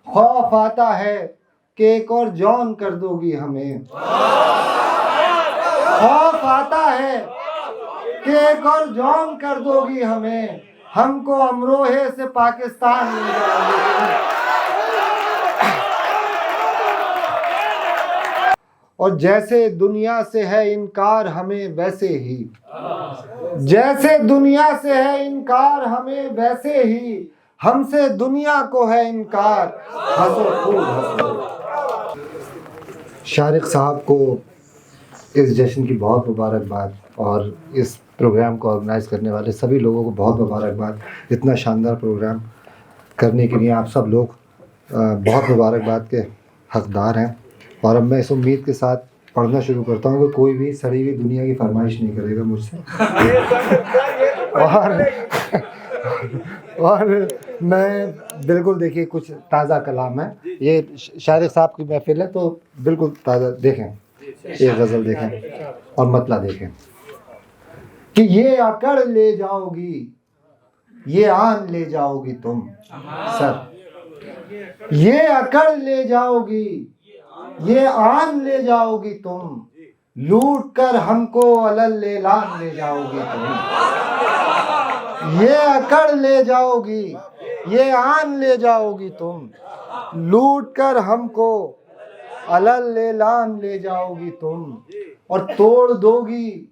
खौफ आता है कि एक और जौन कर दोगी हमें। खौफ आता है कि एक और जौन कर दोगी हमें, हमको अमरोहे से पाकिस्तान ले जाओगी। और जैसे दुनिया से है इनकार हमें वैसे ही, जैसे दुनिया से है इनकार हमें वैसे ही, हमसे दुनिया को है इनकार, हंसो खूब हंसो। शारिक साहब को इस जश्न की बहुत मुबारकबाद और इस प्रोग्राम को ऑर्गेनाइज़ करने वाले सभी लोगों को बहुत मुबारकबाद। इतना शानदार प्रोग्राम करने के लिए आप सब लोग बहुत मुबारकबाद के हकदार हैं। और अब मैं इस उम्मीद के साथ पढ़ना शुरू करता हूँ कि कोई भी सड़ी हुई दुनिया की फरमाइश नहीं करेगा मुझसे। और मैं बिल्कुल, देखिए कुछ ताज़ा कलाम है, ये शारिक साहब की महफिल है तो बिल्कुल ताज़ा। देखें एक गज़ल देखें और मतला देखें कि ये अकड़ ले जाओगी, ये आन ले जाओगी तुम सर, ये अकड़ ले जाओगी, ये आन ले जाओगी तुम, लूट कर हमको अलल लेलान ले जाओगी तुम। ये अकड़ ले जाओगी, ये आन ले जाओगी तुम, लूट कर हमको अलल लेलान ले जाओगी तुम। और तोड़ दोगी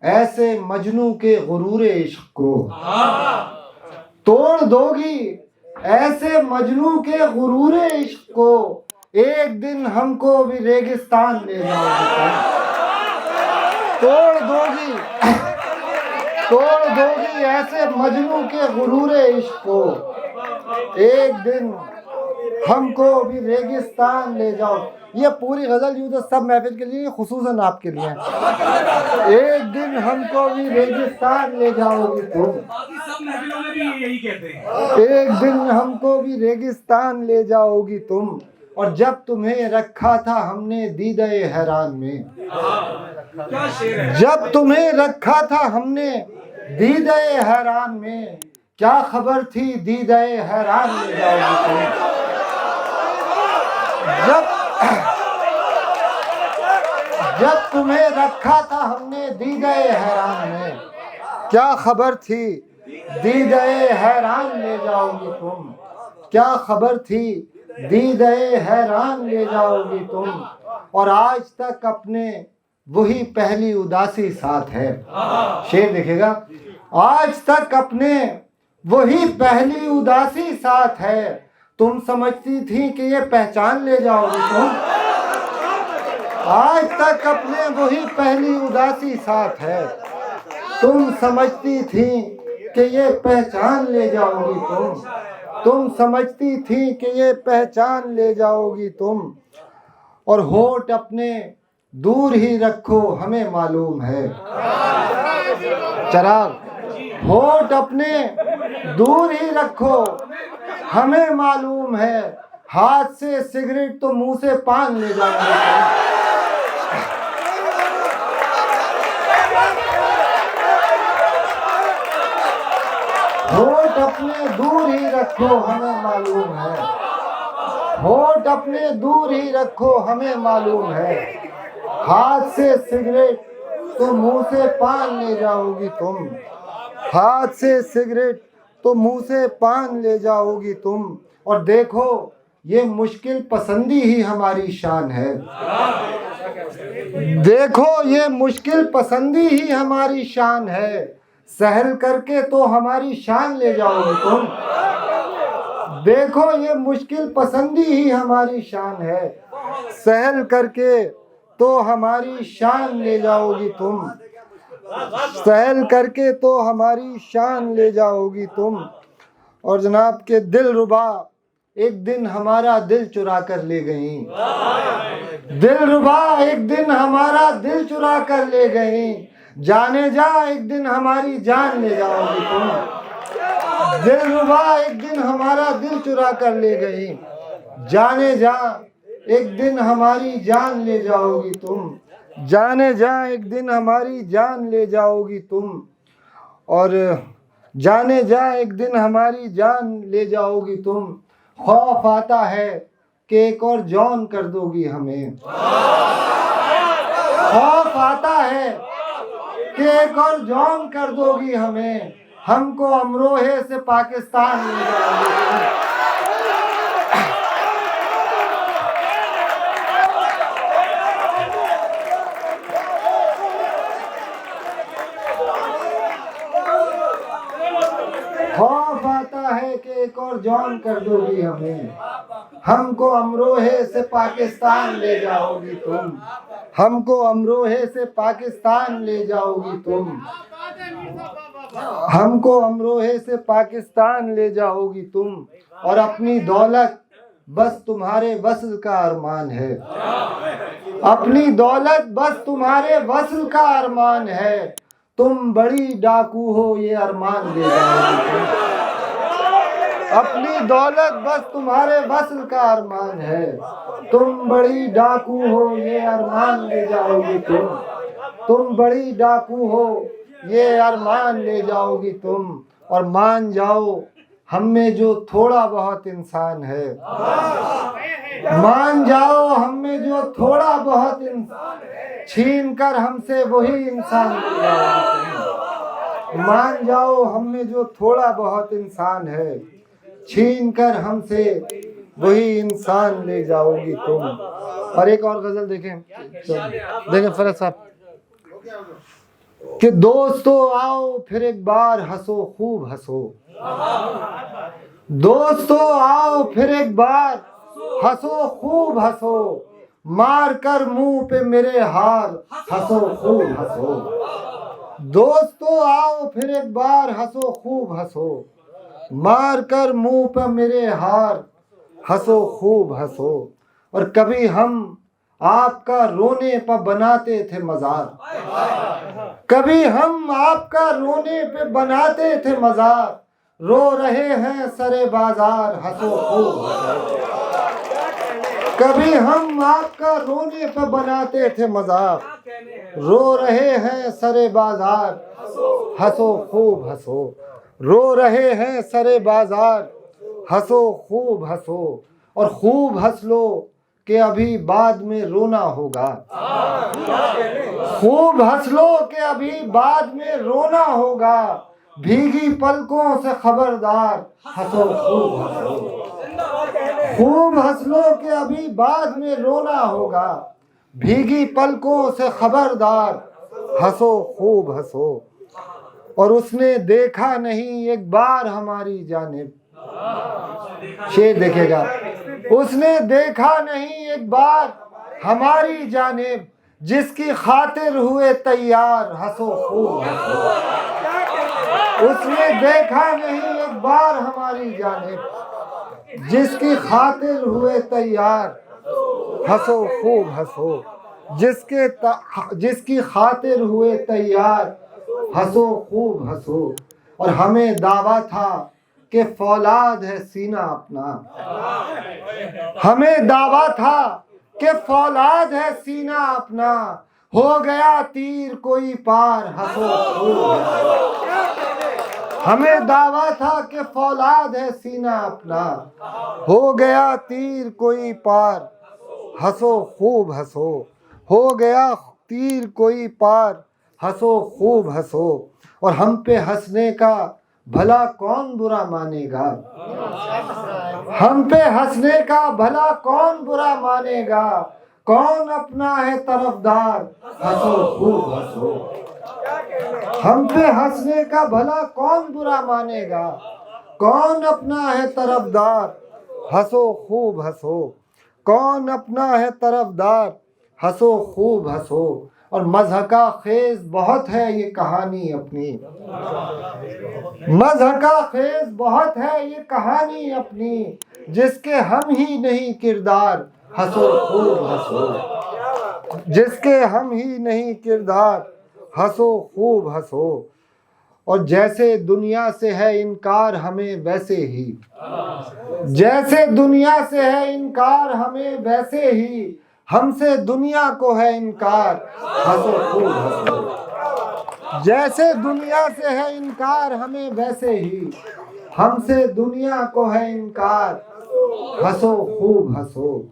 ऐसे मजनू के गुरूर इश्क को, तोड़ दोगी ऐसे मजनू के गुरूर इश्क को, एक दिन हमको भी रेगिस्तान ले जाओगी तुम। तोड़ दोगी, तोड़ दोगी ऐसे मजनू के गुरूर इश्क को, एक दिन हमको भी रेगिस्तान ले जाओ। ये पूरी गज़ल यूँ तो सब महफिल के लिए, खुसूसन आपके लिए। एक दिन हमको भी रेगिस्तान ले जाओगी तुम, सब महफिलों में भी यही कहते हैं। एक दिन हमको भी रेगिस्तान ले जाओगी तुम। और जब तुम्हें रखा था हमने दीदे हैरान में, जब तुम्हें रखा था हमने दीदे हैरान में, क्या खबर थी दीदे हैरान ले जाओगी तुम। जब तुम्हें रखा था हमने दीदे हैरान में, क्या खबर थी दीदे हैरान ले जाओगी तुम। क्या खबर थी दीदे हैरान ले जाओगी तुम। और आज तक अपने वही पहली उदासी साथ है। शेर देखेगा, आज तक अपने वही पहली उदासी साथ है, तुम समझती थी कि ये पहचान ले जाओगी तुम। आज तक अपने वही पहली उदासी साथ है, तुम समझती थी कि ये पहचान ले जाओगी तुम। तुम समझती थी कि ये पहचान ले जाओगी तुम। और होठ अपने दूर ही रखो हमें मालूम है, चराग होठ अपने दूर ही रखो हमें मालूम है, हाथ से सिगरेट तो मुंह से पान ले जाओगे। होठ अपने दूर ही रखो हमें मालूम है, होठ अपने दूर ही रखो हमें मालूम है, हाथ से सिगरेट तो मुंह से पान ले जाओगी तुम। हाथ से सिगरेट तो मुंह से पान ले जाओगी तुम। और देखो ये मुश्किल पसंदी ही हमारी शान है, देखो ये मुश्किल पसंदी ही हमारी शान है, सहल करके तो हमारी शान ले जाओगी तुम। देखो ये मुश्किल पसंदी ही हमारी शान है, सहल करके तो हमारी शान ले जाओगी तुम। सहल करके तो हमारी शान ले जाओगी तुम। और जनाब के दिलरुबा एक दिन हमारा दिल चुरा कर ले गई, दिलरुबा एक दिन हमारा दिल चुरा कर ले गई, जाने जा एक दिन हमारी जान ले जाओगी तुम। दिलरुबा एक दिन हमारा दिल चुरा कर ले गई, जाने जा एक दिन हमारी जान ले जाओगी तुम। जाने जा एक दिन हमारी जान ले जाओगी तुम। और जाने जा एक दिन हमारी जान ले जाओगी तुम। खौफ आता है कि एक और जौन कर दोगी हमें। खौफ आता है कि एक और जौन कर दोगी हमें, हमको अमरोहे से पाकिस्तान ले जाओगी। खौफ आता है कि एक और जौन कर दोगी हमें, हमको अमरोहे से पाकिस्तान ले जाओगी तुम, हमको अमरोहे से पाकिस्तान ले जाओगी तुम, हमको अमरोहे से पाकिस्तान ले जाओगी तुम। और अपनी दौलत बस तुम्हारे वस्ल का अरमान है, अपनी दौलत बस तुम्हारे वस्ल का अरमान है। तुम बड़ी डाकू हो ये अरमान ले जाओगी तुम, अपनी दौलत बस तुम्हारे वस्ल का अरमान है। तुम बड़ी डाकू हो ये अरमान ले जाओगी तुम बड़ी डाकू हो ये अरमान ले जाओगी तुम। और मान जाओ हम में जो थोड़ा बहुत इंसान है, मान जाओ हम में जो थोड़ा बहुत इंसान है, छीन कर हमसे वही इंसान ले जाओगी तुम। मान जाओ हम में जो थोड़ा बहुत इंसान है, छीन कर हमसे वही इंसान ले जाओगी तुम। और एक और गजल देखें फरज साहब कि दोस्तों आओ फिर एक बार हंसो खूब हंसो, दोस्तों आओ फिर एक बार हंसो खूब हंसो, मार कर मुंह पे मेरे हार हंसो खूब हंसो। दोस्तों आओ फिर एक बार हंसो खूब हंसो, मार कर मुंह पे मेरे हार हंसो खूब हंसो। और कभी हम आपका रोने पर बनाते थे मजार, कभी हम आपका रोने पे बनाते थे मजार, रो रहे हैं सरे बाजार हंसो खूब हंसो। कभी हम आपका रोने पे बनाते थे मजार, रो रहे हैं सरे बाजार हंसो खूब हंसो, रो रहे हैं सरे बाजार हंसो खूब हंसो। और खूब हंस लो कि अभी बाद में रोना होगा, खूब हंस लो कि अभी बाद में रोना होगा, भीगी पलकों से खबरदार हंसो खूब हंसो। खूब हंस लो कि अभी बाद में रोना होगा, भीगी पलकों से खबरदार हंसो खूब हंसो। और उसने देखा नहीं एक बार हमारी जानिब, शेर देखेगा, उसने देखा नहीं एक बार हमारी जानिब, जिसकी खातिर हुए तैयार हंसो खूब हंसो। उसने देखा नहीं एक बार हमारी जानिब, जिसकी खातिर हुए तैयार हंसो खूब हंसो, जिसकी खातिर हुए तैयार हंसो खूब हंसो। और हमें दावा था कि फौलाद है सीना अपना, हमें दावा था कि फौलाद है सीना अपना, हो गया तीर कोई पार हंसो खूब हंसो। हमें दावा था कि फौलाद है सीना अपना, हो गया तीर कोई पार हंसो खूब हंसो, हो गया तीर कोई पार हंसो खूब हंसो। और हम पे हंसने का भला कौन बुरा मानेगा, हम पे हंसने का भला कौन बुरा मानेगा, कौन अपना है तरफदार हंसो खूब हंसो। हम पे हंसने का भला कौन बुरा मानेगा, कौन अपना है तरफदार हंसो खूब हंसो, कौन अपना है तरफदार हंसो खूब हंसो। और मज़हका खेज बहुत है ये कहानी अपनी, मज़हका खेज बहुत है ये कहानी अपनी, जिसके हम ही नहीं किरदार हंसो खूब हंसो, जिसके हम ही नहीं किरदार हंसो खूब हंसो। और जैसे दुनिया से है इनकार हमें वैसे ही, जैसे दुनिया से है इनकार हमें वैसे ही, हमसे दुनिया को है इनकार हंसो खूब हंसो। जैसे दुनिया से है इनकार हमें वैसे ही, हमसे दुनिया को है इनकार, हंसो खूब हंसो।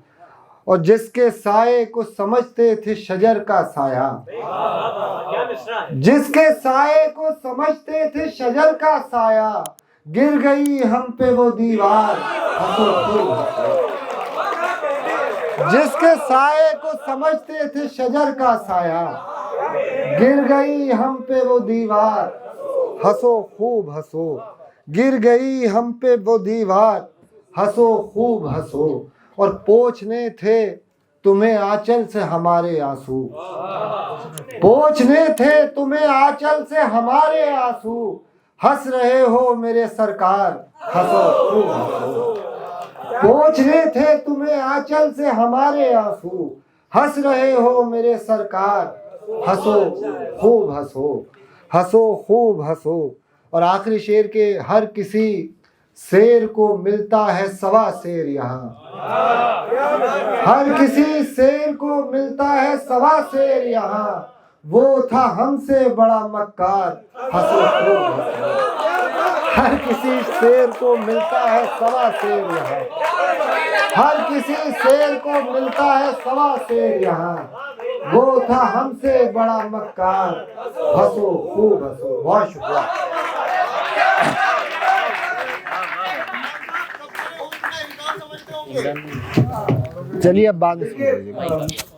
और जिसके साये को समझते थे शजर का साया, जिसके साये को समझते थे शजर का साया, गिर गई हम पे वो दीवार, हंसो खूब हंसो। जिसके साये को समझते थे शजर का साया, गिर गई हम पे वो दीवार, हंसो खूब हंसो। गिर गई हम पे वो दीवार, हंसो खूब हंसो। और पोंछने थे तुम्हें आंचल से हमारे आंसू, पोंछने थे तुम्हें आंचल से हमारे आंसू, हंस रहे हो मेरे सरकार, हंसो खूब हंसो। पोंछने थे तुम्हें आंचल से हमारे आंसू, हंस रहे हो मेरे सरकार, हंसो खूब हंसो, हंसो खूब हंसो। और आखिरी शेर के हर किसी शेर को मिलता है सवा शेर यहाँ, हर किसी शेर को मिलता है सवा शेर यहाँ, वो था हमसे बड़ा मक्कार, हंसो खूब हंसो। हर किसी शेर को मिलता है सवा शेर यहाँ, हर किसी शेर को मिलता है सवा शेर यहाँ, वो था हमसे बड़ा मक्कार, हंसो खूब हंसो। बहुत शुक्रिया। चलिए अब बाद में सुन लीजिएगा।